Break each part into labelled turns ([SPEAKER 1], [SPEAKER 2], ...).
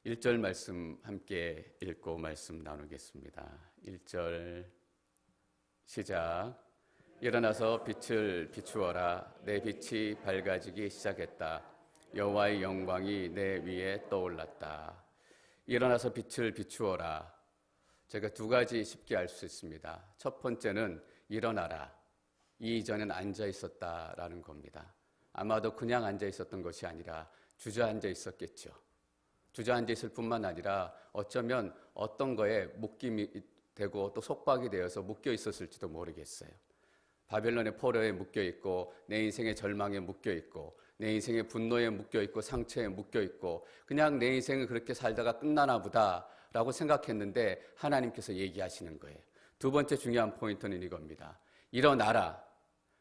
[SPEAKER 1] 1절 말씀 함께 읽고 말씀 나누겠습니다. 1절 시작. 일어나서 빛을 비추어라. 내 빛이 밝아지기 시작했다. 여호와의 영광이 내 위에 떠올랐다. 일어나서 빛을 비추어라. 제가 두 가지 쉽게 알 수 있습니다. 첫 번째는 일어나라. 이전엔 앉아 있었다라는 겁니다. 아마도 그냥 앉아 있었던 것이 아니라 주저앉아 있었겠죠. 주저앉아 있을 뿐만 아니라 어쩌면 어떤 거에 묶임이 되고 또 속박이 되어서 묶여 있었을지도 모르겠어요. 바벨론의 포로에 묶여 있고 내 인생의 절망에 묶여 있고 내 인생의 분노에 묶여 있고 상처에 묶여 있고 그냥 내 인생은 그렇게 살다가 끝나나 보다라고 생각했는데 하나님께서 얘기하시는 거예요. 두 번째 중요한 포인트는 이겁니다. 일어나라.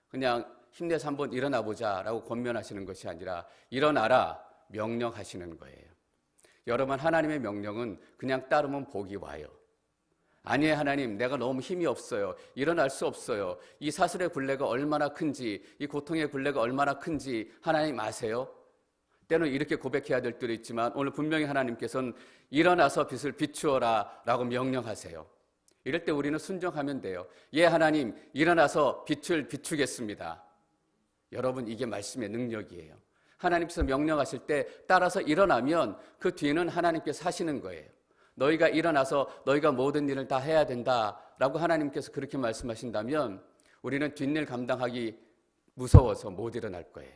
[SPEAKER 1] 그냥 힘내서 한번 일어나 보자라고 권면하시는 것이 아니라 일어나라 명령하시는 거예요. 여러분, 하나님의 명령은 그냥 따르면 복이 와요. 아니에요, 하나님, 내가 너무 힘이 없어요. 일어날 수 없어요. 이 사슬의 굴레가 얼마나 큰지, 이 고통의 굴레가 얼마나 큰지 하나님 아세요? 때는 이렇게 고백해야 될 때도 있지만 오늘 분명히 하나님께서는 일어나서 빛을 비추어라 라고 명령하세요. 이럴 때 우리는 순종하면 돼요. 예, 하나님, 일어나서 빛을 비추겠습니다. 여러분, 이게 말씀의 능력이에요. 하나님께서 명령하실 때 따라서 일어나면 그 뒤에는 하나님께서 하시는 거예요. 너희가 일어나서 너희가 모든 일을 다 해야 된다라고 하나님께서 그렇게 말씀하신다면 우리는 뒷일 감당하기 무서워서 못 일어날 거예요.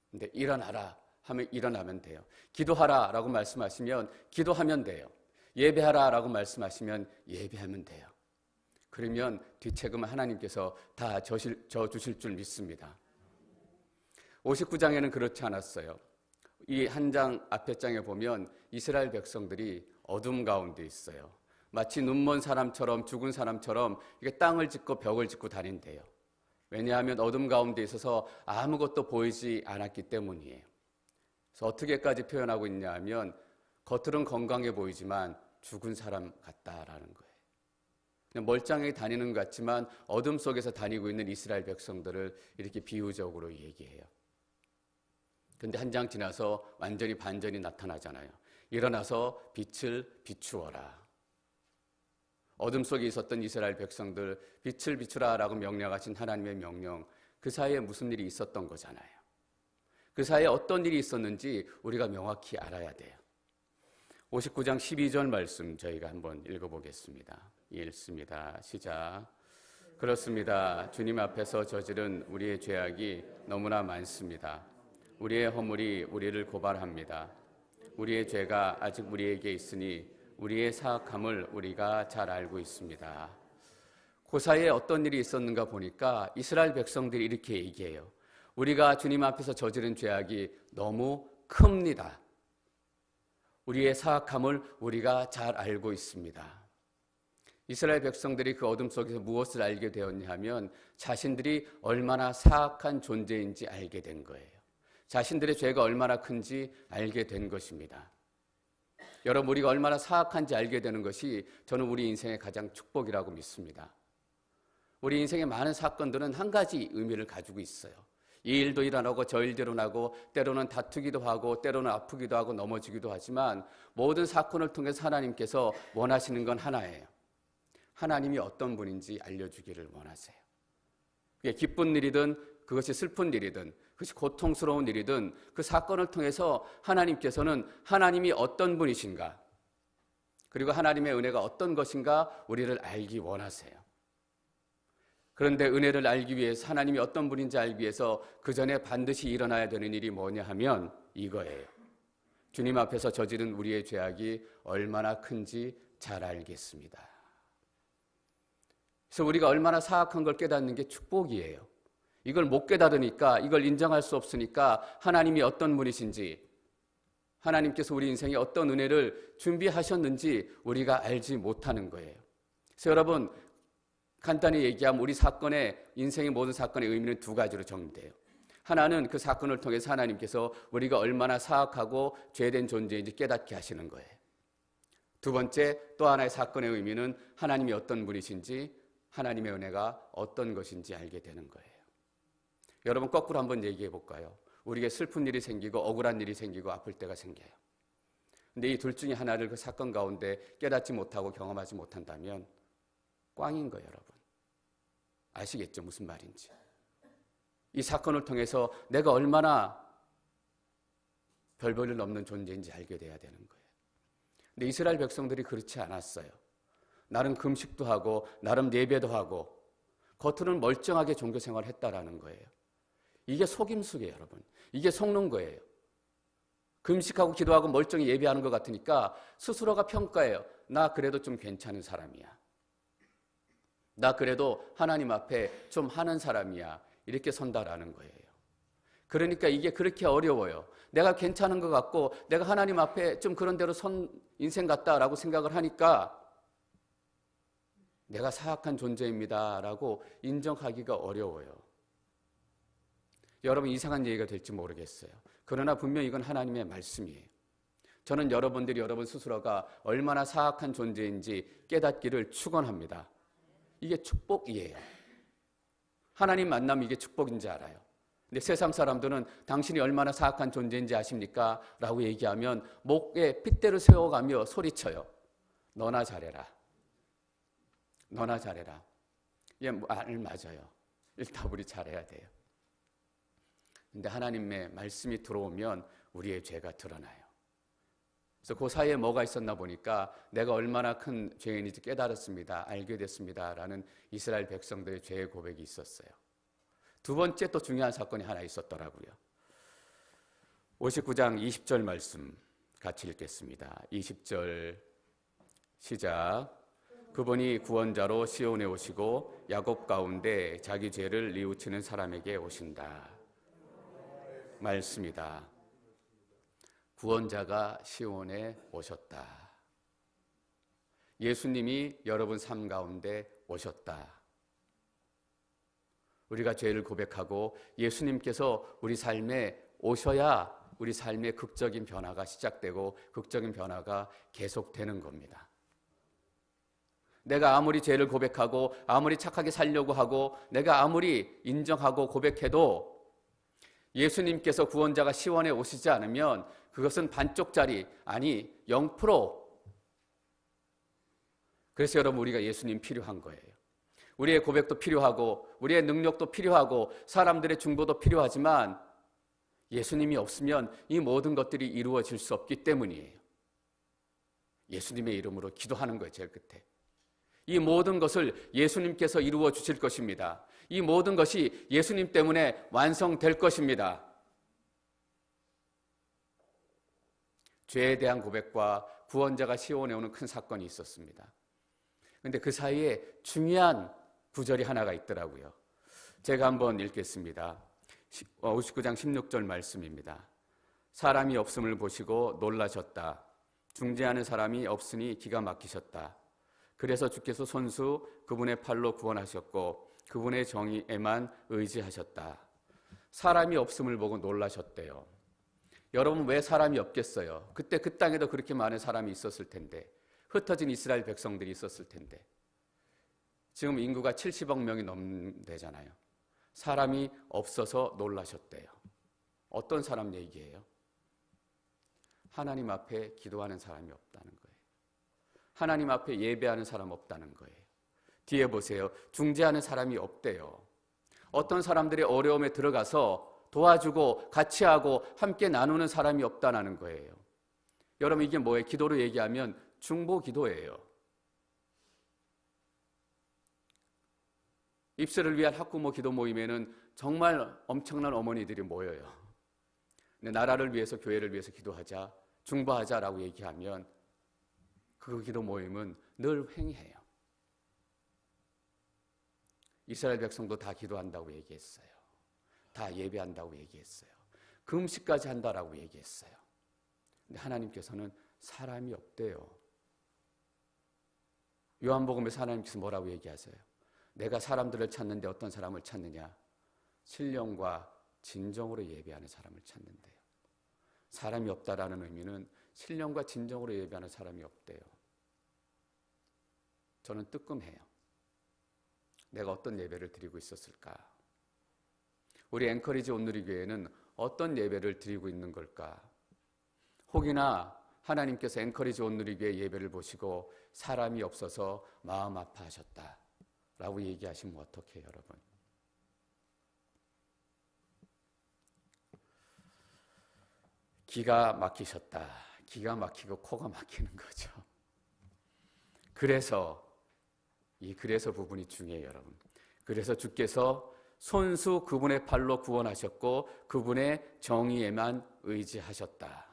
[SPEAKER 1] 근데 일어나라 하면 일어나면 돼요. 기도하라라고 말씀하시면 기도하면 돼요. 예배하라라고 말씀하시면 예배하면 돼요. 그러면 뒷책임은 하나님께서 다 져주실 줄 믿습니다. 59장에는 그렇지 않았어요. 이 한 장 앞에 장에 보면 이스라엘 백성들이 어둠 가운데 있어요. 마치 눈먼 사람처럼 죽은 사람처럼 이게 땅을 짚고 벽을 짚고 다닌대요. 왜냐하면 어둠 가운데 있어서 아무것도 보이지 않았기 때문이에요. 그래서 어떻게까지 표현하고 있냐 하면 겉으로는 건강해 보이지만 죽은 사람 같다라는 거예요. 그냥 멀쩡하게 다니는 것 같지만 어둠 속에서 다니고 있는 이스라엘 백성들을 이렇게 비유적으로 얘기해요. 근데 한 장 지나서 완전히 반전이 나타나잖아요. 일어나서 빛을 비추어라. 어둠 속에 있었던 이스라엘 백성들 빛을 비추라라고 명령하신 하나님의 명령, 그 사이에 무슨 일이 있었던 거잖아요. 그 사이에 어떤 일이 있었는지 우리가 명확히 알아야 돼요. 59장 12절 말씀 저희가 한번 읽어보겠습니다. 읽습니다. 시작. 그렇습니다. 주님 앞에서 저지른 우리의 죄악이 너무나 많습니다. 우리의 허물이 우리를 고발합니다. 우리의 죄가 아직 우리에게 있으니 우리의 사악함을 우리가 잘 알고 있습니다. 그 사이에 어떤 일이 있었는가 보니까 이스라엘 백성들이 이렇게 얘기해요. 우리가 주님 앞에서 저지른 죄악이 너무 큽니다. 우리의 사악함을 우리가 잘 알고 있습니다. 이스라엘 백성들이 그 어둠 속에서 무엇을 알게 되었냐 하면 자신들이 얼마나 사악한 존재인지 알게 된 거예요. 자신들의 죄가 얼마나 큰지 알게 된 것입니다. 여러분, 우리가 얼마나 사악한지 알게 되는 것이 저는 우리 인생의 가장 축복이라고 믿습니다. 우리 인생의 많은 사건들은 한 가지 의미를 가지고 있어요. 이 일도 일어나고 저 일도 일어나고 때로는 다투기도 하고 때로는 아프기도 하고 넘어지기도 하지만 모든 사건을 통해서 하나님께서 원하시는 건 하나예요. 하나님이 어떤 분인지 알려주기를 원하세요. 그게 기쁜 일이든 그것이 슬픈 일이든 그것이 고통스러운 일이든 그 사건을 통해서 하나님께서는 하나님이 어떤 분이신가 그리고 하나님의 은혜가 어떤 것인가 우리를 알기 원하세요. 그런데 은혜를 알기 위해서 하나님이 어떤 분인지 알기 위해서 그 전에 반드시 일어나야 되는 일이 뭐냐 하면 이거예요. 주님 앞에서 저지른 우리의 죄악이 얼마나 큰지 잘 알겠습니다. 그래서 우리가 얼마나 사악한 걸 깨닫는 게 축복이에요. 이걸 못 깨닫으니까, 이걸 인정할 수 없으니까 하나님이 어떤 분이신지, 하나님께서 우리 인생에 어떤 은혜를 준비하셨는지 우리가 알지 못하는 거예요. 그래서 여러분, 간단히 얘기하면 우리 사건의, 인생의 모든 사건의 의미는 두 가지로 정리돼요. 하나는 그 사건을 통해서 하나님께서 우리가 얼마나 사악하고 죄된 존재인지 깨닫게 하시는 거예요. 두 번째, 또 하나의 사건의 의미는 하나님이 어떤 분이신지, 하나님의 은혜가 어떤 것인지 알게 되는 거예요. 여러분, 거꾸로 한번 얘기해 볼까요? 우리에게 슬픈 일이 생기고 억울한 일이 생기고 아플 때가 생겨요. 근데 이 둘 중에 하나를 그 사건 가운데 깨닫지 못하고 경험하지 못한다면 꽝인 거예요, 여러분. 아시겠죠? 무슨 말인지. 이 사건을 통해서 내가 얼마나 별 볼일 없는 존재인지 알게 돼야 되는 거예요. 근데 이스라엘 백성들이 그렇지 않았어요. 나름 금식도 하고 나름 예배도 하고 겉으로는 멀쩡하게 종교 생활을 했다라는 거예요. 이게 속임수예요, 여러분. 이게 속는 거예요. 금식하고 기도하고 멀쩡히 예배하는 것 같으니까 스스로가 평가해요. 나 그래도 좀 괜찮은 사람이야. 나 그래도 하나님 앞에 좀 하는 사람이야. 이렇게 선다라는 거예요. 그러니까 이게 그렇게 어려워요. 내가 괜찮은 것 같고 내가 하나님 앞에 좀 그런 대로 선 인생 같다라고 생각을 하니까 내가 사악한 존재입니다라고 인정하기가 어려워요. 여러분, 이상한 얘기가 될지 모르겠어요. 그러나 분명히 이건 하나님의 말씀이에요. 저는 여러분들이 여러분 스스로가 얼마나 사악한 존재인지 깨닫기를 축원합니다. 이게 축복이에요. 하나님 만나면 이게 축복인지 알아요. 근데 세상 사람들은 당신이 얼마나 사악한 존재인지 아십니까? 라고 얘기하면 목에 핏대를 세워가며 소리쳐요. 너나 잘해라. 너나 잘해라. 예, 맞아요. 일단 우리 잘해야 돼요. 근데 하나님의 말씀이 들어오면 우리의 죄가 드러나요. 그래서 그 사이에 뭐가 있었나 보니까 내가 얼마나 큰 죄인인지 깨달았습니다. 알게 됐습니다. 라는 이스라엘 백성들의 죄의 고백이 있었어요. 두 번째 또 중요한 사건이 하나 있었더라고요. 59장 20절 말씀 같이 읽겠습니다. 20절 시작. 그분이 구원자로 시온에 오시고 야곱 가운데 자기 죄를 뉘우치는 사람에게 오신다. 말씀이다. 구원자가 시온에 오셨다. 예수님이 여러분 삶 가운데 오셨다. 우리가 죄를 고백하고 예수님께서 우리 삶에 오셔야 우리 삶의 극적인 변화가 시작되고 극적인 변화가 계속되는 겁니다. 내가 아무리 죄를 고백하고 아무리 착하게 살려고 하고 내가 아무리 인정하고 고백해도 예수님께서 구원자가 시온에 오시지 않으면 그것은 반쪽짜리, 아니 0%. 그래서 여러분, 우리가 예수님 필요한 거예요. 우리의 고백도 필요하고 우리의 능력도 필요하고 사람들의 중보도 필요하지만 예수님이 없으면 이 모든 것들이 이루어질 수 없기 때문이에요. 예수님의 이름으로 기도하는 거예요, 제일 끝에. 이 모든 것을 예수님께서 이루어 주실 것입니다. 이 모든 것이 예수님 때문에 완성될 것입니다. 죄에 대한 고백과 구원자가 시온에 오는 큰 사건이 있었습니다. 그런데 그 사이에 중요한 구절이 하나가 있더라고요. 제가 한번 읽겠습니다. 59장 16절 말씀입니다. 사람이 없음을 보시고 놀라셨다. 중재하는 사람이 없으니 기가 막히셨다. 그래서 주께서 손수 그분의 팔로 구원하셨고 그분의 정의에만 의지하셨다. 사람이 없음을 보고 놀라셨대요. 여러분, 왜 사람이 없겠어요? 그때 그 땅에도 그렇게 많은 사람이 있었을 텐데, 흩어진 이스라엘 백성들이 있었을 텐데, 지금 인구가 70억 명이 넘는다잖아요. 사람이 없어서 놀라셨대요. 어떤 사람 얘기예요? 하나님 앞에 기도하는 사람이 없다는 거예요. 하나님 앞에 예배하는 사람 없다는 거예요. 뒤에 보세요. 중재하는 사람이 없대요. 어떤 사람들의 어려움에 들어가서 도와주고 같이 하고 함께 나누는 사람이 없다는 거예요. 여러분, 이게 뭐예요? 기도로 얘기하면 중보 기도예요. 입술을 위한 학부모 기도 모임에는 정말 엄청난 어머니들이 모여요. 근데 나라를 위해서, 교회를 위해서 기도하자, 중보하자라고 얘기하면 그 기도 모임은 늘 횡해요. 이스라엘 백성도 다 기도한다고 얘기했어요. 다 예배한다고 얘기했어요. 금식까지 한다라고 얘기했어요. 근데 하나님께서는 사람이 없대요. 요한복음에서 하나님께서 뭐라고 얘기하세요? 내가 사람들을 찾는데 어떤 사람을 찾느냐? 신령과 진정으로 예배하는 사람을 찾는데요. 사람이 없다라는 의미는 신령과 진정으로 예배하는 사람이 없대요. 저는 뜨끔해요. 내가 어떤 예배를 드리고 있었을까? 우리 앵커리지 온누리교회는 어떤 예배를 드리고 있는 걸까? 혹이나 하나님께서 앵커리지 온누리교회 예배를 보시고 사람이 없어서 마음 아파하셨다라고 얘기하시면 어떡해요, 여러분? 기가 막히셨다. 기가 막히고 코가 막히는 거죠. 그래서 부분이 중요해요, 여러분. 그래서 주께서 손수 그분의 팔로 구원하셨고 그분의 정의에만 의지하셨다.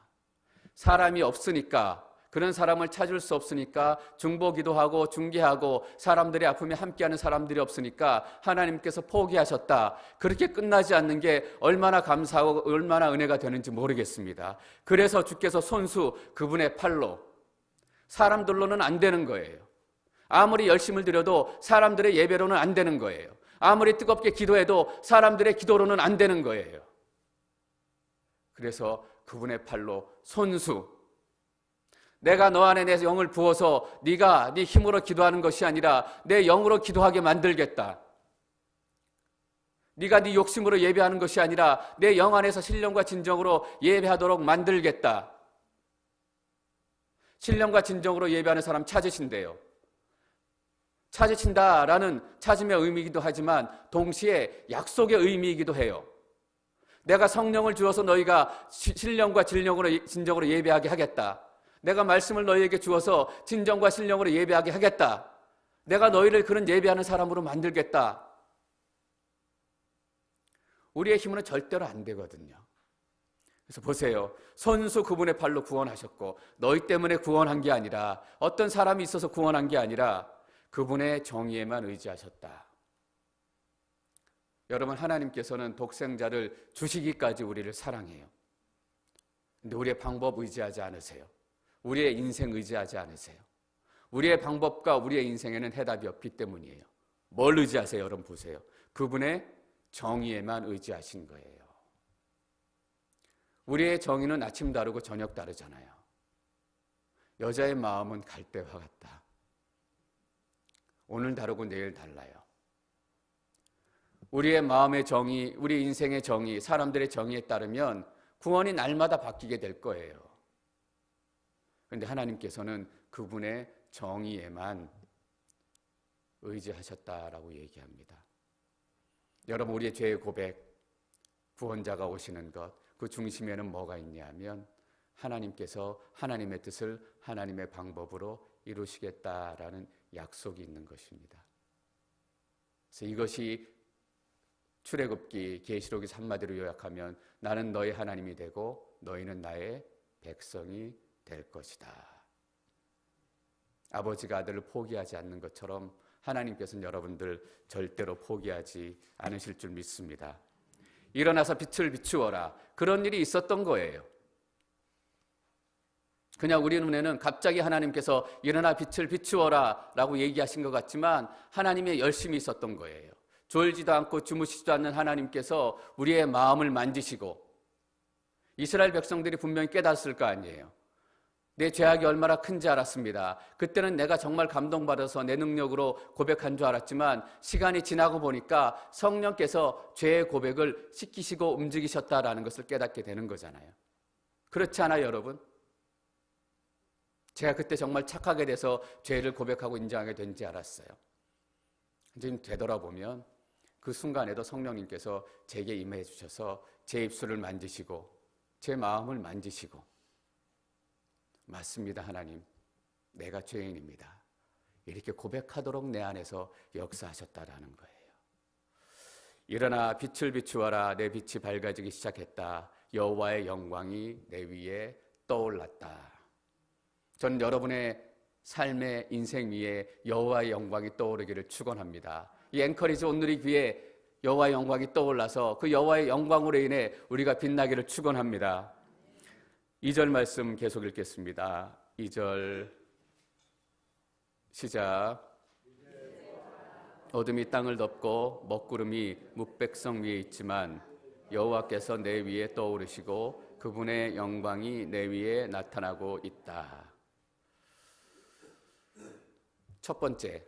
[SPEAKER 1] 사람이 없으니까, 그런 사람을 찾을 수 없으니까, 중보기도하고 중개하고 사람들의 아픔에 함께하는 사람들이 없으니까 하나님께서 포기하셨다. 그렇게 끝나지 않는 게 얼마나 감사하고 얼마나 은혜가 되는지 모르겠습니다. 그래서 주께서 손수 그분의 팔로, 사람들로는 안 되는 거예요. 아무리 열심을 들여도 사람들의 예배로는 안 되는 거예요. 아무리 뜨겁게 기도해도 사람들의 기도로는 안 되는 거예요. 그래서 그분의 팔로 손수, 내가 너 안에 내 영을 부어서 네가 네 힘으로 기도하는 것이 아니라 내 영으로 기도하게 만들겠다. 네가 네 욕심으로 예배하는 것이 아니라 내 영 안에서 신령과 진정으로 예배하도록 만들겠다. 신령과 진정으로 예배하는 사람 찾으신대요. 찾으신다라는 찾음의 의미이기도 하지만 동시에 약속의 의미이기도 해요. 내가 성령을 주어서 너희가 신령과 진정으로 예배하게 하겠다. 내가 말씀을 너희에게 주어서 진정과 신령으로 예배하게 하겠다. 내가 너희를 그런 예배하는 사람으로 만들겠다. 우리의 힘으로는 절대로 안 되거든요. 그래서 보세요. 손수 그분의 팔로 구원하셨고 너희 때문에 구원한 게 아니라, 어떤 사람이 있어서 구원한 게 아니라 그분의 정의에만 의지하셨다. 여러분, 하나님께서는 독생자를 주시기까지 우리를 사랑해요. 근데 우리의 방법 의지하지 않으세요. 우리의 인생 의지하지 않으세요. 우리의 방법과 우리의 인생에는 해답이 없기 때문이에요. 뭘 의지하세요? 여러분 보세요. 그분의 정의에만 의지하신 거예요. 우리의 정의는 아침 다르고 저녁 다르잖아요. 여자의 마음은 갈대와 같다. 오늘 다르고 내일 달라요. 우리의 마음의 정의, 우리 인생의 정의, 사람들의 정의에 따르면 구원이 날마다 바뀌게 될 거예요. 그런데 하나님께서는 그분의 정의에만 의지하셨다라고 얘기합니다. 여러분, 우리의 죄의 고백, 구원자가 오시는 것, 그 중심에는 뭐가 있냐면 하나님께서 하나님의 뜻을 하나님의 방법으로 이루시겠다라는 약속이 있는 것입니다. 그래서 이것이 출애굽기 계시록에서 한마디로 요약하면 나는 너의 하나님이 되고 너희는 나의 백성이 될 것이다. 아버지가 아들을 포기하지 않는 것처럼 하나님께서는 여러분들 절대로 포기하지 않으실 줄 믿습니다. 일어나서 빛을 비추어라. 그런 일이 있었던 거예요. 그냥 우리 눈에는 갑자기 하나님께서 일어나 빛을 비추어라 라고 얘기하신 것 같지만 하나님의 열심이 있었던 거예요. 졸지도 않고 주무시지도 않는 하나님께서 우리의 마음을 만지시고, 이스라엘 백성들이 분명히 깨닫을 거 아니에요. 내 죄악이 얼마나 큰지 알았습니다. 그때는 내가 정말 감동받아서 내 능력으로 고백한 줄 알았지만 시간이 지나고 보니까 성령께서 죄의 고백을 시키시고 움직이셨다라는 것을 깨닫게 되는 거잖아요. 그렇지 않아요, 여러분? 제가 그때 정말 착하게 돼서 죄를 고백하고 인정하게 된지 알았어요. 지금 되돌아보면 그 순간에도 성령님께서 제게 임해 주셔서 제 입술을 만지시고 제 마음을 만지시고, 맞습니다, 하나님. 내가 죄인입니다. 이렇게 고백하도록 내 안에서 역사하셨다라는 거예요. 일어나 빛을 비추어라. 내 빛이 밝아지기 시작했다. 여호와의 영광이 내 위에 떠올랐다. 전 여러분의 삶의 인생 위에 여호와의 영광이 떠오르기를 축원합니다. 이 앵커리지 온누리 귀에 여호와의 영광이 떠올라서 그 여호와의 영광으로 인해 우리가 빛나기를 축원합니다. 2절 말씀 계속 읽겠습니다. 2절 시작. 어둠이 땅을 덮고 먹구름이 뭇백성 위에 있지만 여호와께서 내 위에 떠오르시고 그분의 영광이 내 위에 나타나고 있다. 첫 번째,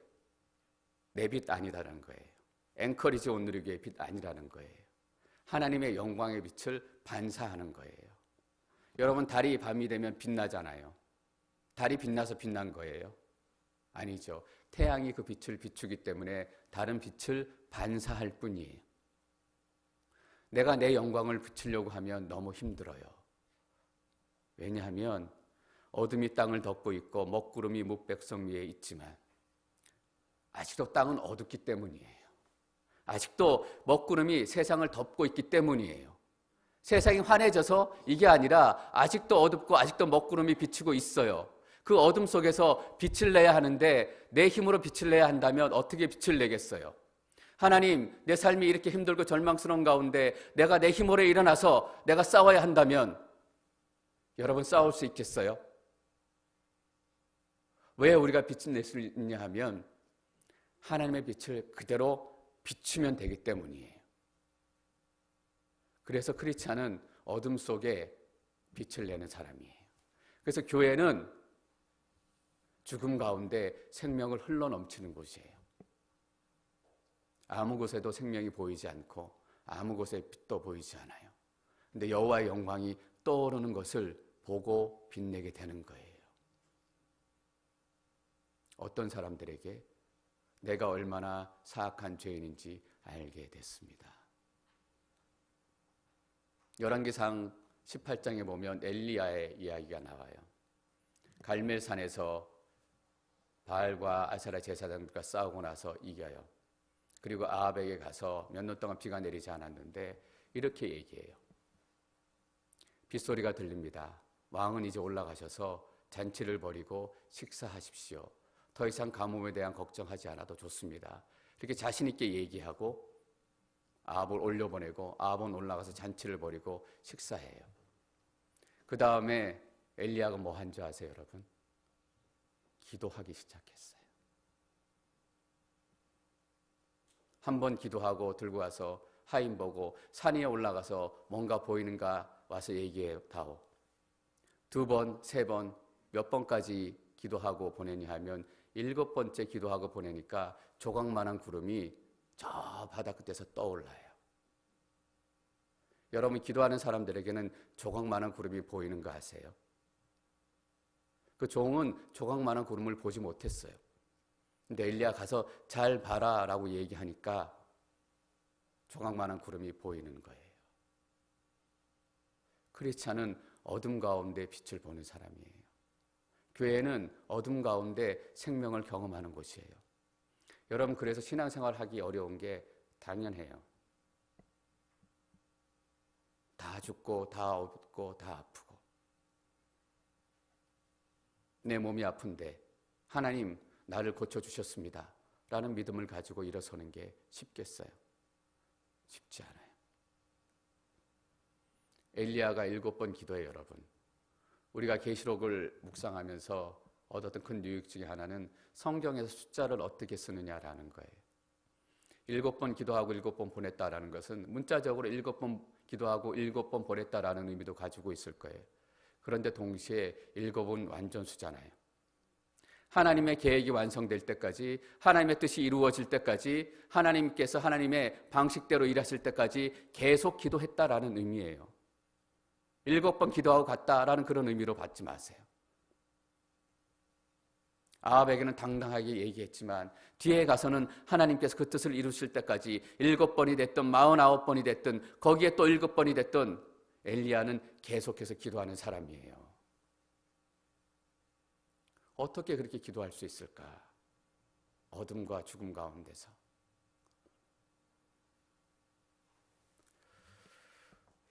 [SPEAKER 1] 내 빛 아니다라는 거예요. 앵커리지 온누리 교회의 빛 아니라는 거예요. 하나님의 영광의 빛을 반사하는 거예요. 여러분, 달이 밤이 되면 빛나잖아요. 달이 빛나서 빛난 거예요? 아니죠. 태양이 그 빛을 비추기 때문에 다른 빛을 반사할 뿐이에요. 내가 내 영광을 비추려고 하면 너무 힘들어요. 왜냐하면 어둠이 땅을 덮고 있고 먹구름이 뭇백성 위에 있지만 아직도 땅은 어둡기 때문이에요. 아직도 먹구름이 세상을 덮고 있기 때문이에요. 세상이 환해져서 이게 아니라 아직도 어둡고 아직도 먹구름이 비치고 있어요. 그 어둠 속에서 빛을 내야 하는데 내 힘으로 빛을 내야 한다면 어떻게 빛을 내겠어요? 하나님, 내 삶이 이렇게 힘들고 절망스러운 가운데 내가 내 힘으로 일어나서 내가 싸워야 한다면 여러분, 싸울 수 있겠어요? 왜 우리가 빛을 낼 수 있냐 하면 하나님의 빛을 그대로 비추면 되기 때문이에요. 그래서 크리스찬은 어둠 속에 빛을 내는 사람이에요. 그래서 교회는 죽음 가운데 생명을 흘러넘치는 곳이에요. 아무 곳에도 생명이 보이지 않고 아무 곳에 빛도 보이지 않아요. 근데 여호와의 영광이 떠오르는 것을 보고 빛내게 되는 거예요. 어떤 사람들에게 내가 얼마나 사악한 죄인인지 알게 됐습니다. 열왕기상 18장에 보면 엘리야의 이야기가 나와요. 갈멜산에서 바알과 아세라 제사장들과 싸우고 나서 이겨요. 그리고 아합에게 가서 몇 년 동안 비가 내리지 않았는데 이렇게 얘기해요. 빗소리가 들립니다. 왕은 이제 올라가셔서 잔치를 벌이고 식사하십시오. 더 이상 가뭄에 대한 걱정하지 않아도 좋습니다. 이렇게 자신 있게 얘기하고 아합을 올려보내고 아합은 올라가서 잔치를 벌이고 식사해요. 그 다음에 엘리야가 뭐 한 줄 아세요, 여러분? 기도하기 시작했어요. 한번 기도하고 들고 와서 하인 보고 산 위에 올라가서 뭔가 보이는가 와서 얘기해 다오. 2번, 3번, 몇 번까지 기도하고 보내니 하면 7번째 기도하고 보내니까 조각만한 구름이 저 바다 끝에서 떠올라요. 여러분, 기도하는 사람들에게는 조각만한 구름이 보이는 거 아세요? 그 종은 조각만한 구름을 보지 못했어요. 근데 엘리야 가서 잘 봐라라고 얘기하니까 조각만한 구름이 보이는 거예요. 크리스찬은 어둠 가운데 빛을 보는 사람이에요. 교회는 어둠 가운데 생명을 경험하는 곳이에요. 여러분, 그래서 신앙생활 하기 어려운 게 당연해요. 다 죽고 다 어둡고 다 아프고 내 몸이 아픈데 하나님 나를 고쳐주셨습니다 라는 믿음을 가지고 일어서는 게 쉽겠어요? 쉽지 않아요. 엘리야가 7번 기도해요. 여러분, 우리가 계시록을 묵상하면서 얻었던 큰 유익 중에 하나는 성경에서 숫자를 어떻게 쓰느냐라는 거예요. 7번 기도하고 7번 보냈다라는 것은 문자적으로 7번 기도하고 7번 보냈다라는 의미도 가지고 있을 거예요. 그런데 동시에 7은 완전수잖아요. 하나님의 계획이 완성될 때까지, 하나님의 뜻이 이루어질 때까지, 하나님께서 하나님의 방식대로 일하실 때까지 계속 기도했다라는 의미예요. 7번 기도하고 갔다라는 그런 의미로 받지 마세요. 아합에게는 당당하게 얘기했지만 뒤에 가서는 하나님께서 그 뜻을 이루실 때까지 7번이 됐든 49번이 됐든 거기에 또 7번이 됐든 엘리야는 계속해서 기도하는 사람이에요. 어떻게 그렇게 기도할 수 있을까? 어둠과 죽음 가운데서.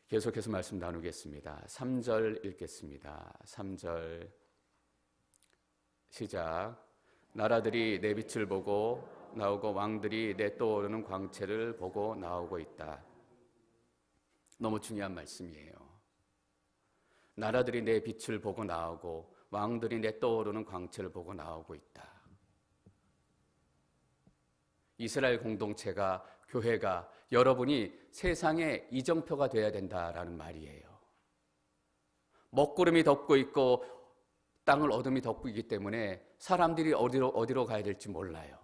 [SPEAKER 1] 계속해서 말씀 나누겠습니다. 3절 읽겠습니다. 3절 시작. 나라들이 내 빛을 보고 나오고 왕들이 내 떠오르는 광채를 보고 나오고 있다. 너무 중요한 말씀이에요. 나라들이 내 빛을 보고 나오고 왕들이 내 떠오르는 광채를 보고 나오고 있다. 이스라엘 공동체가, 교회가, 여러분이 세상의 이정표가 되어야 된다라는 말이에요. 먹구름이 덮고 있고 땅을 어둠이 덮고 있기 때문에 사람들이 어디로 가야 될지 몰라요.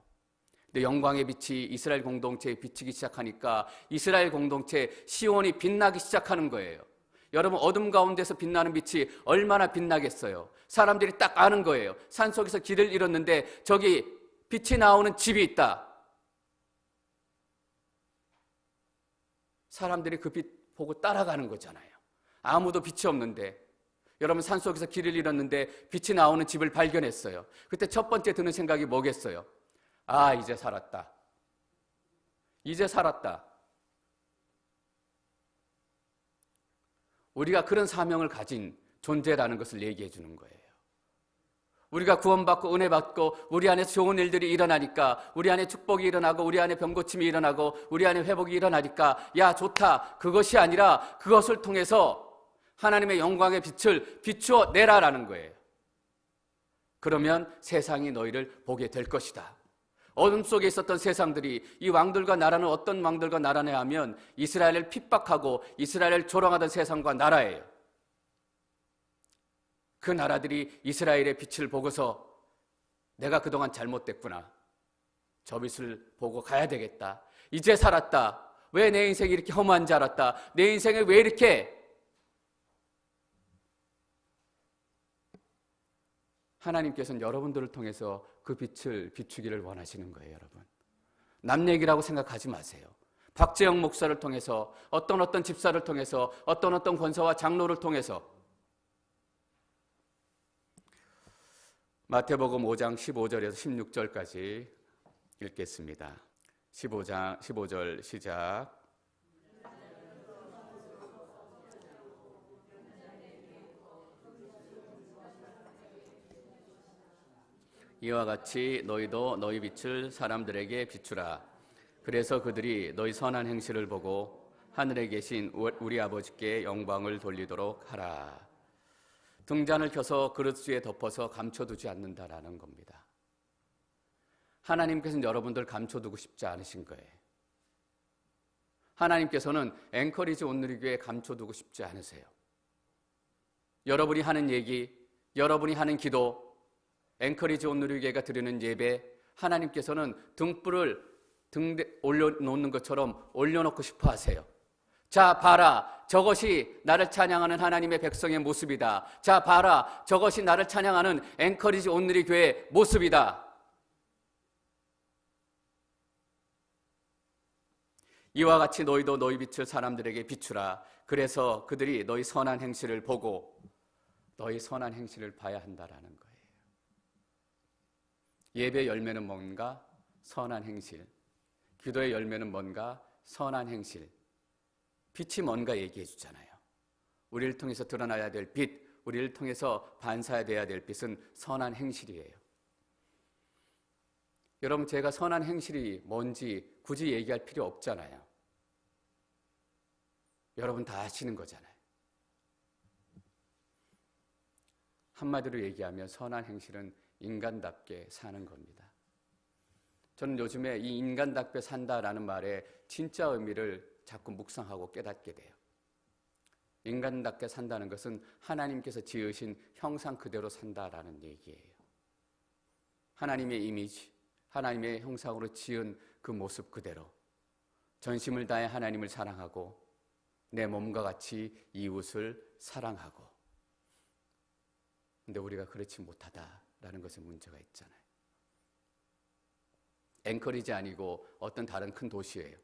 [SPEAKER 1] 근데 영광의 빛이 이스라엘 공동체에 비치기 시작하니까 이스라엘 공동체 시온이 빛나기 시작하는 거예요. 여러분, 어둠 가운데서 빛나는 빛이 얼마나 빛나겠어요? 사람들이 딱 아는 거예요. 산속에서 길을 잃었는데 저기 빛이 나오는 집이 있다. 사람들이 그 빛 보고 따라가는 거잖아요. 아무도 빛이 없는데, 여러분, 산속에서 길을 잃었는데 빛이 나오는 집을 발견했어요. 그때 첫 번째 드는 생각이 뭐겠어요? 아, 이제 살았다. 이제 살았다. 우리가 그런 사명을 가진 존재라는 것을 얘기해 주는 거예요. 우리가 구원받고 은혜 받고 우리 안에 좋은 일들이 일어나니까, 우리 안에 축복이 일어나고 우리 안에 병고침이 일어나고 우리 안에 회복이 일어나니까, 야, 좋다. 그것이 아니라 그것을 통해서 하나님의 영광의 빛을 비추어 내라라는 거예요. 그러면 세상이 너희를 보게 될 것이다. 어둠 속에 있었던 세상들이, 이 왕들과 나라는 어떤 왕들과 나라냐 하면 이스라엘을 핍박하고 이스라엘을 조롱하던 세상과 나라예요. 그 나라들이 이스라엘의 빛을 보고서 내가 그동안 잘못됐구나, 저 빛을 보고 가야 되겠다, 이제 살았다, 왜 내 인생이 이렇게 허무한 줄 알았다, 내 인생에 왜 이렇게, 하나님께서는 여러분들을 통해서 그 빛을 비추기를 원하시는 거예요. 여러분, 남 얘기라고 생각하지 마세요. 박재영 목사를 통해서, 어떤 집사를 통해서, 어떤 권사와 장로를 통해서. 마태복음 5장 15절에서 16절까지 읽겠습니다. 15절 시작. 이와 같이 너희도 너희 빛을 사람들에게 비추라. 그래서 그들이 너희 선한 행실을 보고 하늘에 계신 우리 아버지께 영광을 돌리도록 하라. 등잔을 켜서 그릇 위에 덮어서 감춰두지 않는다라는 겁니다. 하나님께서는 여러분들 감춰두고 싶지 않으신 거예요. 하나님께서는 앵커리지 온누리교회 감춰두고 싶지 않으세요. 여러분이 하는 얘기, 여러분이 하는 기도, 앵커리지 온누리교회가 드리는 예배, 하나님께서는 등불을 등대 올려놓는 것처럼 올려놓고 싶어 하세요. 자, 봐라, 저것이 나를 찬양하는 하나님의 백성의 모습이다. 자, 봐라, 저것이 나를 찬양하는 앵커리지 온누리교회의 모습이다. 이와 같이 너희도 너희 빛을 사람들에게 비추라. 그래서 그들이 너희 선한 행실을 보고 너희 선한 행실을 봐야 한다라는 거예요. 예배의 열매는 뭔가? 선한 행실. 기도의 열매는 뭔가? 선한 행실. 빛이 뭔가 얘기해 주잖아요. 우리를 통해서 드러나야 될 빛, 우리를 통해서 반사돼야 될 빛은 선한 행실이에요. 여러분, 제가 선한 행실이 뭔지 굳이 얘기할 필요 없잖아요. 여러분 다 아시는 거잖아요. 한마디로 얘기하면 선한 행실은 인간답게 사는 겁니다. 저는 요즘에 이 인간답게 산다라는 말의 진짜 의미를 자꾸 묵상하고 깨닫게 돼요. 인간답게 산다는 것은 하나님께서 지으신 형상 그대로 산다라는 얘기예요. 하나님의 이미지, 하나님의 형상으로 지은 그 모습 그대로 전심을 다해 하나님을 사랑하고 내 몸과 같이 이웃을 사랑하고. 근데 우리가 그렇지 못하다라는 것에 문제가 있잖아요. 앵커리지 아니고 어떤 다른 큰 도시예요.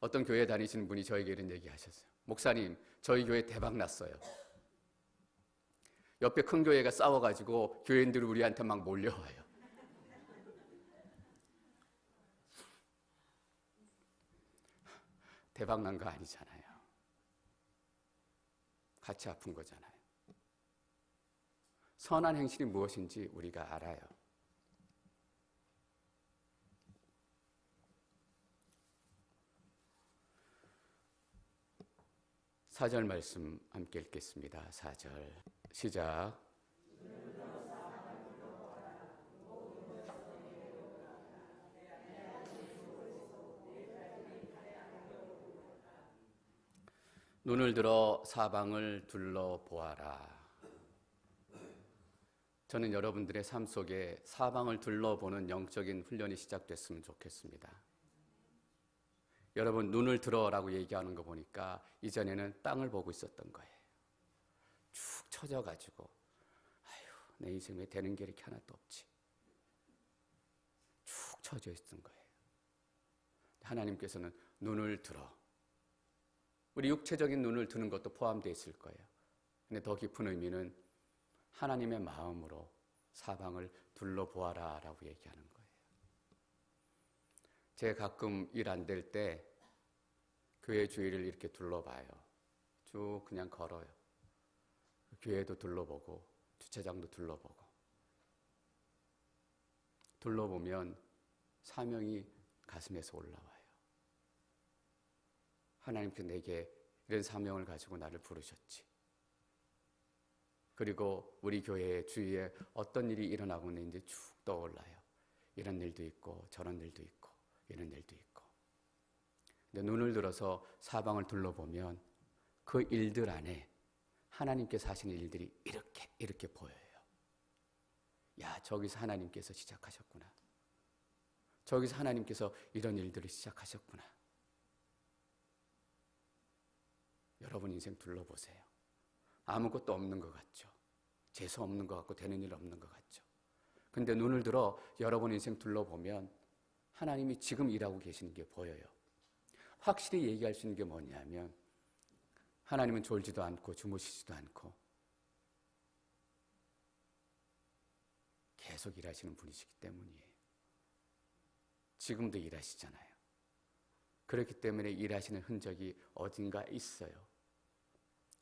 [SPEAKER 1] 어떤 교회 다니시는 분이 저에게 이런 얘기 하셨어요. 목사님, 저희 교회 대박 났어요. 옆에 큰 교회가 싸워가지고 교인들이 우리한테 막 몰려와요. 대박 난 거 아니잖아요. 같이 아픈 거잖아요. 선한 행실이 무엇인지 우리가 알아요. 사절 말씀 함께 읽겠습니다. 4절 시작. 눈을 들어 사방을 둘러보아라. 저는 여러분들의 삶 속에 사방을 둘러보는 영적인 훈련이 시작됐으면 좋겠습니다. 여러분, 눈을 들어라고 얘기하는 거 보니까 이전에는 땅을 보고 있었던 거예요. 축 처져가지고 아휴, 내 인생에 되는 게 이렇게 하나도 없지. 축 처져 있던 거예요. 하나님께서는 눈을 들어. 우리 육체적인 눈을 드는 것도 포함되어 있을 거예요. 근데 더 깊은 의미는 하나님의 마음으로 사방을 둘러보아라 라고 얘기하는 거예요. 제가 가끔 일 안 될 때 교회 주위를 이렇게 둘러봐요. 쭉 그냥 걸어요. 교회도 둘러보고 주차장도 둘러보고. 둘러보면 사명이 가슴에서 올라와요. 하나님께서 내게 이런 사명을 가지고 나를 부르셨지. 그리고 우리 교회 주위에 어떤 일이 일어나고 있는지 쭉 떠올라요. 이런 일도 있고 저런 일도 있고 이런 일도 있고. 근데 눈을 들어서 사방을 둘러보면 그 일들 안에 하나님께서 하시는 일들이 이렇게 보여요. 야, 저기서 하나님께서 시작하셨구나. 저기서 하나님께서 이런 일들을 시작하셨구나. 여러분 인생 둘러보세요. 아무것도 없는 것 같죠. 재수 없는 것 같고 되는 일 없는 것 같죠. 근데 눈을 들어 여러분 인생 둘러보면 하나님이 지금 일하고 계시는 게 보여요. 확실히 얘기할 수 있는 게 뭐냐면 하나님은 졸지도 않고 주무시지도 않고 계속 일하시는 분이시기 때문이에요. 지금도 일하시잖아요. 그렇기 때문에 일하시는 흔적이 어딘가 있어요.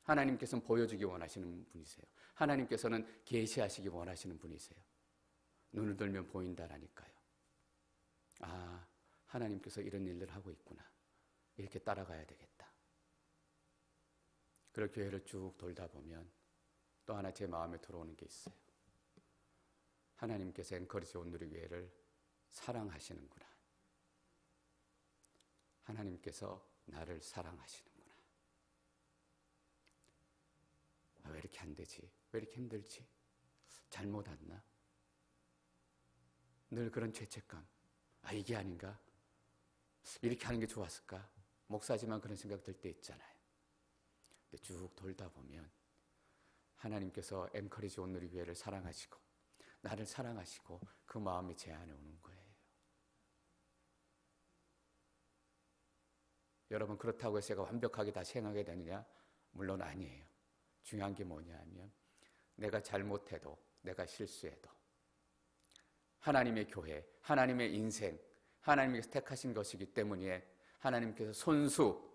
[SPEAKER 1] 하나님께서는 보여주기 원하시는 분이세요. 하나님께서는 계시하시기 원하시는 분이세요. 눈을 들면 보인다라니까요. 아, 하나님께서 이런 일을 하고 있구나. 이렇게 따라가야 되겠다. 그리고 교회를 쭉 돌다 보면 또 하나 제 마음에 들어오는 게 있어요. 하나님께서 엔커리지 온누리교회를 사랑하시는구나. 하나님께서 나를 사랑하시는구나. 아, 왜 이렇게 안 되지? 왜 이렇게 힘들지? 잘못 왔나? 늘 그런 죄책감. 아, 이게 아닌가? 이렇게 하는 게 좋았을까? 목사지만 그런 생각 들 때 있잖아요. 근데 쭉 돌다 보면 하나님께서 엔커리지 온누리교회를 사랑하시고 나를 사랑하시고 그 마음이 제 안에 오는 거예요. 여러분, 그렇다고 해서 제가 완벽하게 다 시행하게 되느냐? 물론 아니에요. 중요한 게 뭐냐 하면 내가 잘못해도 내가 실수해도 하나님의 교회, 하나님의 인생, 하나님께서 택하신 것이기 때문에 하나님께서 손수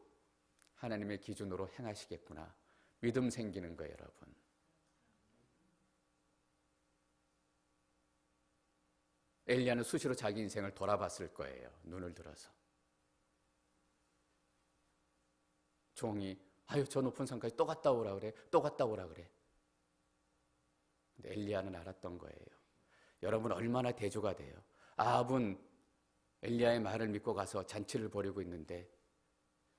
[SPEAKER 1] 하나님의 기준으로 행하시겠구나. 믿음 생기는 거예요, 여러분. 엘리야는 수시로 자기 인생을 돌아봤을 거예요. 눈을 들어서. 종이 아유, 저 높은 산까지 또 갔다 오라 그래. 또 갔다 오라 그래. 근데 엘리야는 알았던 거예요. 여러분, 얼마나 대조가 돼요. 아합은 엘리야의 말을 믿고 가서 잔치를 벌이고 있는데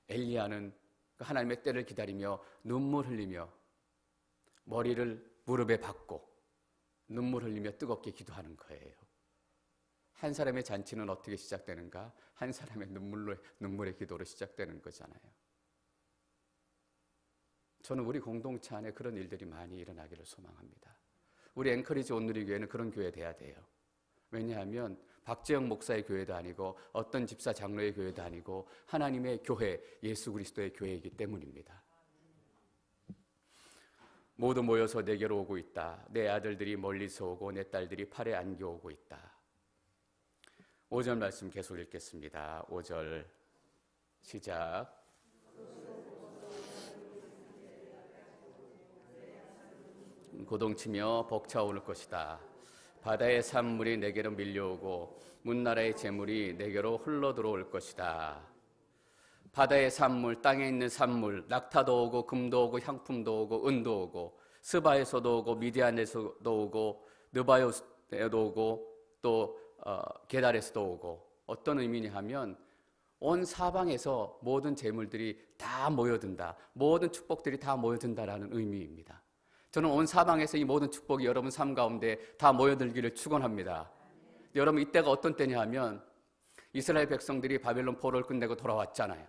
[SPEAKER 1] 엘리야는 하나님의 때를 기다리며 눈물 흘리며 머리를 무릎에 박고 눈물 흘리며 뜨겁게 기도하는 거예요. 한 사람의 잔치는 어떻게 시작되는가? 한 사람의 눈물의 기도로 시작되는 거잖아요. 저는 우리 공동체 안에 그런 일들이 많이 일어나기를 소망합니다. 우리 엔커리지 온누리교회는 그런 교회 돼야 돼요. 왜냐하면 박재영 목사의 교회도 아니고 어떤 집사 장로의 교회도 아니고 하나님의 교회, 예수 그리스도의 교회이기 때문입니다. 모두 모여서 내게로 오고 있다. 내 아들들이 멀리서 오고 내 딸들이 팔에 안겨오고 있다. 5절 말씀 계속 읽겠습니다. 5절 시작. 고동치며 벅차오를 것이다. 바다의 산물이 내게로 밀려오고 문나라의 재물이 내게로 흘러들어올 것이다. 바다의 산물, 땅에 있는 산물, 낙타도 오고 금도 오고 향품도 오고 은도 오고 스바에서도 오고 미디안에서도 오고 느바요에도 오고 또 게달에서도 오고. 어떤 의미냐 하면 온 사방에서 모든 재물들이 다 모여든다. 모든 축복들이 다 모여든다라는 의미입니다. 저는 온 사방에서 이 모든 축복이 여러분 삶 가운데 다 모여들기를 축원합니다. 여러분, 이때가 어떤 때냐 하면 이스라엘 백성들이 바벨론 포로를 끝내고 돌아왔잖아요.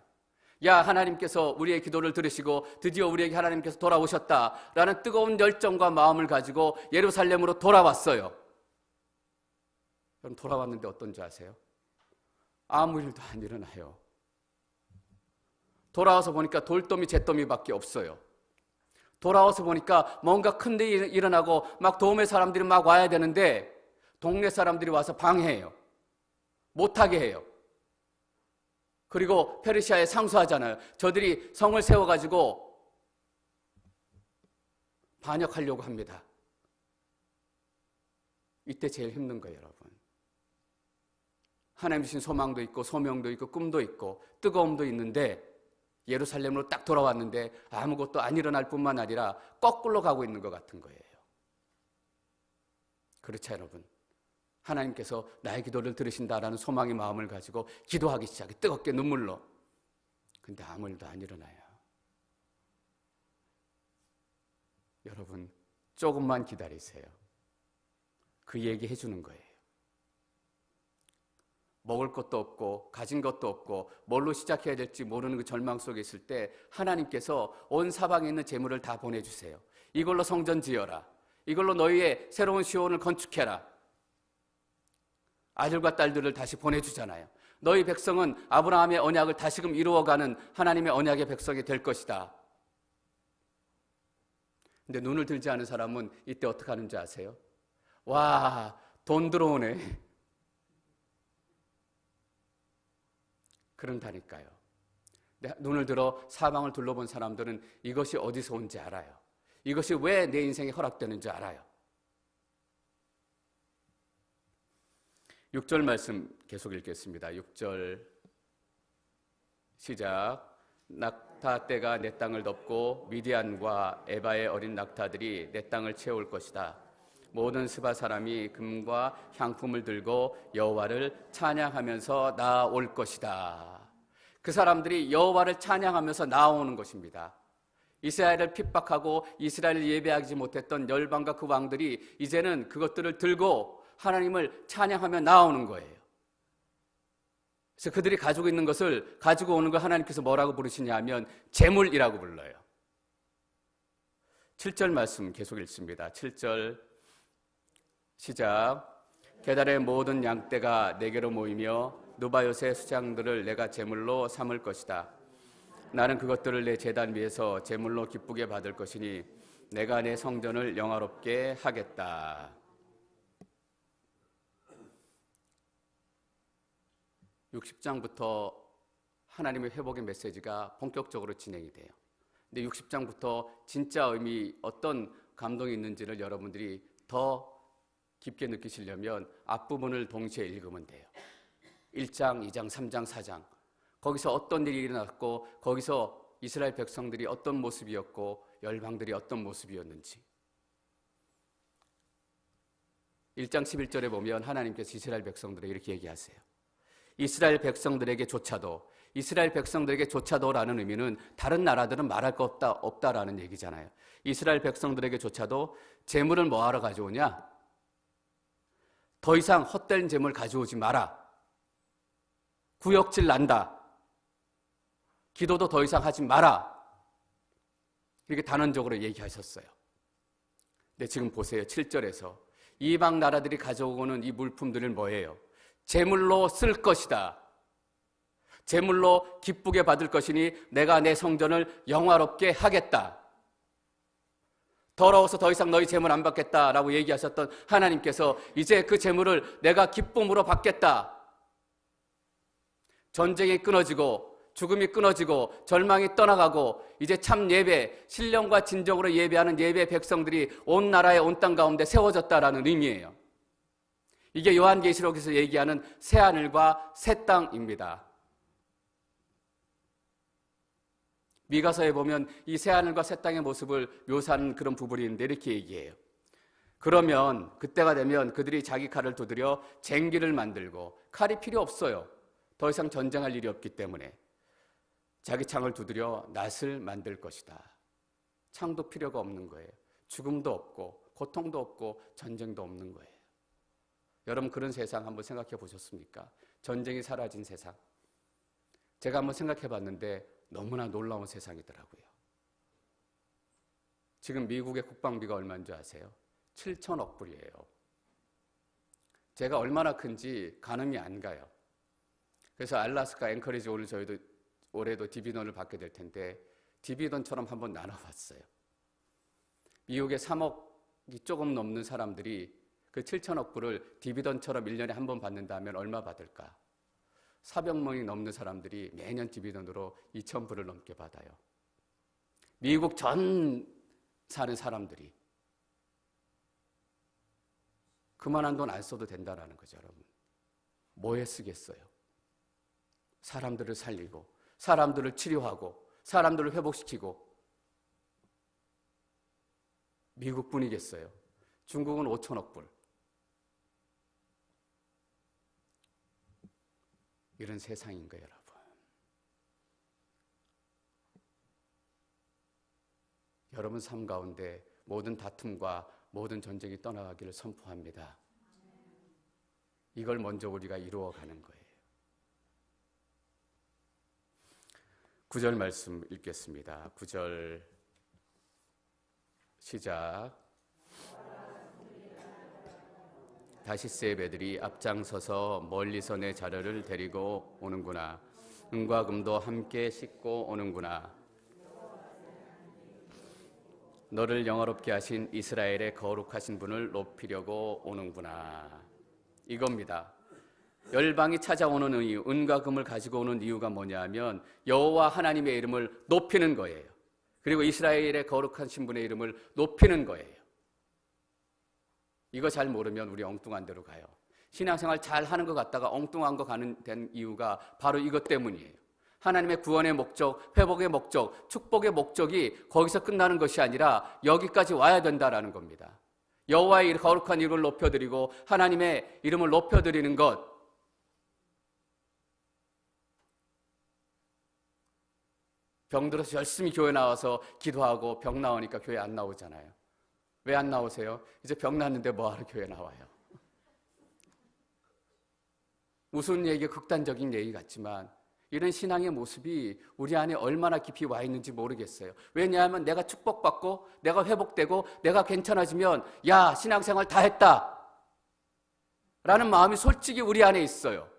[SPEAKER 1] 야, 하나님께서 우리의 기도를 들으시고 드디어 우리에게 하나님께서 돌아오셨다라는 뜨거운 열정과 마음을 가지고 예루살렘으로 돌아왔어요. 그럼 돌아왔는데 어떤지 아세요? 아무 일도 안 일어나요. 돌아와서 보니까 돌더미 잿더미밖에 없어요. 돌아와서 보니까 뭔가 큰 일이 일어나고 막 도움의 사람들이 막 와야 되는데 동네 사람들이 와서 방해해요. 못하게 해요. 그리고 페르시아에 상소하잖아요. 저들이 성을 세워가지고 반역하려고 합니다. 이때 제일 힘든 거예요, 여러분. 하나님 주신 소망도 있고 소명도 있고 꿈도 있고 뜨거움도 있는데 예루살렘으로 딱 돌아왔는데 아무것도 안 일어날 뿐만 아니라 거꾸로 가고 있는 것 같은 거예요. 그렇죠, 여러분? 하나님께서 나의 기도를 들으신다라는 소망의 마음을 가지고 기도하기 시작해, 뜨겁게 눈물로. 근데 아무 일도 안 일어나요. 여러분, 조금만 기다리세요. 그 얘기 해주는 거예요. 먹을 것도 없고 가진 것도 없고 뭘로 시작해야 될지 모르는 그 절망 속에 있을 때 하나님께서 온 사방에 있는 재물을 다 보내주세요. 이걸로 성전 지어라. 이걸로 너희의 새로운 시온을 건축해라. 아들과 딸들을 다시 보내주잖아요. 너희 백성은 아브라함의 언약을 다시금 이루어가는 하나님의 언약의 백성이 될 것이다. 근데 눈을 들지 않은 사람은 이때 어떻게 하는지 아세요? 와, 돈 들어오네. 그런다니까요. 눈을 들어 사방을 둘러본 사람들은 이것이 어디서 온지 알아요. 이것이 왜 내 인생에 허락되는지 알아요. 6절 말씀 계속 읽겠습니다. 6절 시작. 낙타 떼가 내 땅을 덮고 미디안과 에바의 어린 낙타들이 내 땅을 채울 것이다. 모든 스바 사람이 금과 향품을 들고 여호와를 찬양하면서 나올 것이다. 그 사람들이 여호와를 찬양하면서 나오는 것입니다. 이스라엘을 핍박하고 이스라엘을 예배하지 못했던 열방과 그 왕들이 이제는 그것들을 들고 하나님을 찬양하며 나오는 거예요. 그래서 그들이 가지고 있는 것을 가지고 오는 걸 하나님께서 뭐라고 부르시냐 하면 재물이라고 불러요. 7절 말씀 계속 읽습니다. 7절 시작. 게달의 모든 양떼가 내게로 모이며 누바요의 수장들을 내가 제물로 삼을 것이다. 나는 그것들을 내 제단 위에서 제물로 기쁘게 받을 것이니 내가 내 성전을 영화롭게 하겠다. 60장부터 하나님의 회복의 메시지가 본격적으로 진행이 돼요. 근데 60장부터 진짜 어떤 감동이 있는지를 여러분들이 더 깊게 느끼시려면 앞부분을 동시에 읽으면 돼요. 1장, 2장, 3장, 4장. 거기서 어떤 일이 일어났고 거기서 이스라엘 백성들이 어떤 모습이었고 열방들이 어떤 모습이었는지. 1장 11절에 보면 하나님께서 이스라엘 백성들에게 이렇게 얘기하세요. 이스라엘 백성들에게조차도라는 의미는 다른 나라들은 말할 거 없다라는 얘기잖아요. 이스라엘 백성들에게조차도 재물을 뭐하러 가져오냐? 더 이상 헛된 재물 가져오지 마라. 구역질 난다. 기도도 더 이상 하지 마라. 이렇게 단언적으로 얘기하셨어요. 근데 지금 보세요. 7절에서 이방 나라들이 가져오는 이 물품들은 뭐예요? 제물로 쓸 것이다. 제물로 기쁘게 받을 것이니 내가 내 성전을 영화롭게 하겠다. 더러워서 더 이상 너희 제물 안 받겠다라고 얘기하셨던 하나님께서 이제 그 제물을 내가 기쁨으로 받겠다. 전쟁이 끊어지고 죽음이 끊어지고 절망이 떠나가고 이제 참 예배, 신령과 진정으로 예배하는 예배 백성들이 온 나라의 온 땅 가운데 세워졌다라는 의미예요. 이게 요한계시록에서 얘기하는 새하늘과 새 땅입니다. 미가서에 보면 이 새하늘과 새 땅의 모습을 묘사하는 그런 부분이 있는데 이렇게 얘기해요. 그러면 그때가 되면 그들이 자기 칼을 두드려 쟁기를 만들고 칼이 필요 없어요. 더 이상 전쟁할 일이 없기 때문에 자기 창을 두드려 낫을 만들 것이다. 창도 필요가 없는 거예요. 죽음도 없고 고통도 없고 전쟁도 없는 거예요. 여러분 그런 세상 한번 생각해 보셨습니까? 전쟁이 사라진 세상. 제가 한번 생각해 봤는데 너무나 놀라운 세상이더라고요. 지금 미국의 국방비가 얼마인 줄 아세요? 7천억 불이에요. 제가 얼마나 큰지 가늠이 안 가요. 그래서 알래스카 앵커리지 오늘 저희도 올해도 디비던을 받게 될 텐데 디비던처럼 한번 나눠봤어요. 미국의 3억이 조금 넘는 사람들이 그 7천억 불을 디비던처럼 1년에 한 번 받는다면 얼마 받을까? 400명이 넘는 사람들이 매년 디비던으로 2,000불을 넘게 받아요. 미국 전 사는 사람들이 그만한 돈 안 써도 된다는 거죠, 여러분. 뭐에 쓰겠어요? 사람들을 살리고, 사람들을 치료하고, 사람들을 회복시키고. 미국뿐이겠어요. 중국은 5천억 불. 이런 세상인 거예요, 여러분. 여러분 삶 가운데 모든 다툼과 모든 전쟁이 떠나가기를 선포합니다. 이걸 먼저 우리가 이루어가는 거예요. 9절 말씀 읽겠습니다. 9절 시작. 다시스의 배들이 앞장서서 멀리서 내 자녀를 데리고 오는구나. 은과 금도 함께 싣고 오는구나. 너를 영화롭게 하신 이스라엘의 거룩하신 분을 높이려고 오는구나. 이겁니다. 열방이 찾아오는 이유, 은과 금을 가지고 오는 이유가 뭐냐면 여호와 하나님의 이름을 높이는 거예요. 그리고 이스라엘의 거룩하신 분의 이름을 높이는 거예요. 이거 잘 모르면 우리 엉뚱한 데로 가요. 신앙생활 잘 하는 것 같다가 엉뚱한 거 가는 된 이유가 바로 이것 때문이에요. 하나님의 구원의 목적, 회복의 목적, 축복의 목적이 거기서 끝나는 것이 아니라 여기까지 와야 된다라는 겁니다. 여호와의 거룩한 이름을 높여드리고 하나님의 이름을 높여드리는 것. 병들어서 열심히 교회 나와서 기도하고 병 나오니까 교회 안 나오잖아요. 왜 안 나오세요? 이제 병 났는데 뭐하러 교회 나와요? 무슨 얘기, 극단적인 얘기 같지만 이런 신앙의 모습이 우리 안에 얼마나 깊이 와 있는지 모르겠어요. 왜냐하면 내가 축복받고 내가 회복되고 내가 괜찮아지면 야, 신앙생활 다 했다 라는 마음이 솔직히 우리 안에 있어요.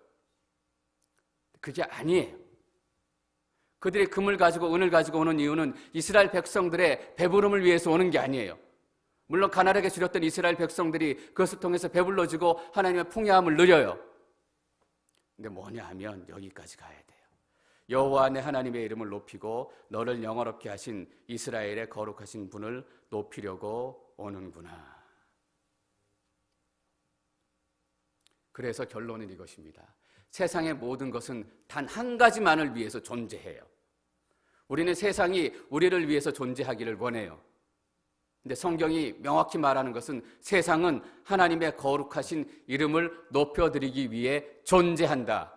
[SPEAKER 1] 그게 아니에요. 그들이 금을 가지고 은을 가지고 오는 이유는 이스라엘 백성들의 배부름을 위해서 오는 게 아니에요. 물론 가난하게 줄였던 이스라엘 백성들이 그것을 통해서 배불러지고 하나님의 풍요함을 누려요. 근데 뭐냐 하면 여기까지 가야 돼요. 여호와 내 하나님의 이름을 높이고 너를 영화롭게 하신 이스라엘의 거룩하신 분을 높이려고 오는구나. 그래서 결론은 이것입니다. 세상의 모든 것은 단 한 가지만을 위해서 존재해요. 우리는 세상이 우리를 위해서 존재하기를 원해요. 근데 성경이 명확히 말하는 것은 세상은 하나님의 거룩하신 이름을 높여드리기 위해 존재한다.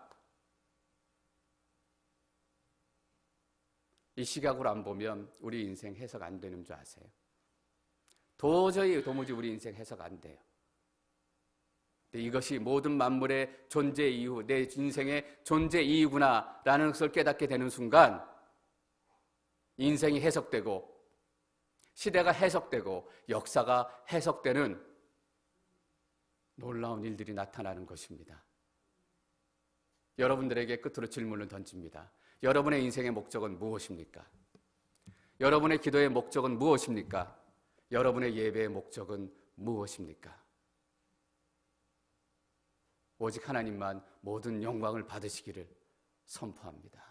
[SPEAKER 1] 이 시각으로 안 보면 우리 인생 해석 안 되는 줄 아세요? 도무지 우리 인생 해석 안 돼요. 근데 이것이 모든 만물의 존재 이유, 내 인생의 존재 이유구나 라는 것을 깨닫게 되는 순간 인생이 해석되고 시대가 해석되고 역사가 해석되는 놀라운 일들이 나타나는 것입니다. 여러분들에게 끝으로 질문을 던집니다. 여러분의 인생의 목적은 무엇입니까? 여러분의 기도의 목적은 무엇입니까? 여러분의 예배의 목적은 무엇입니까? 오직 하나님만 모든 영광을 받으시기를 선포합니다.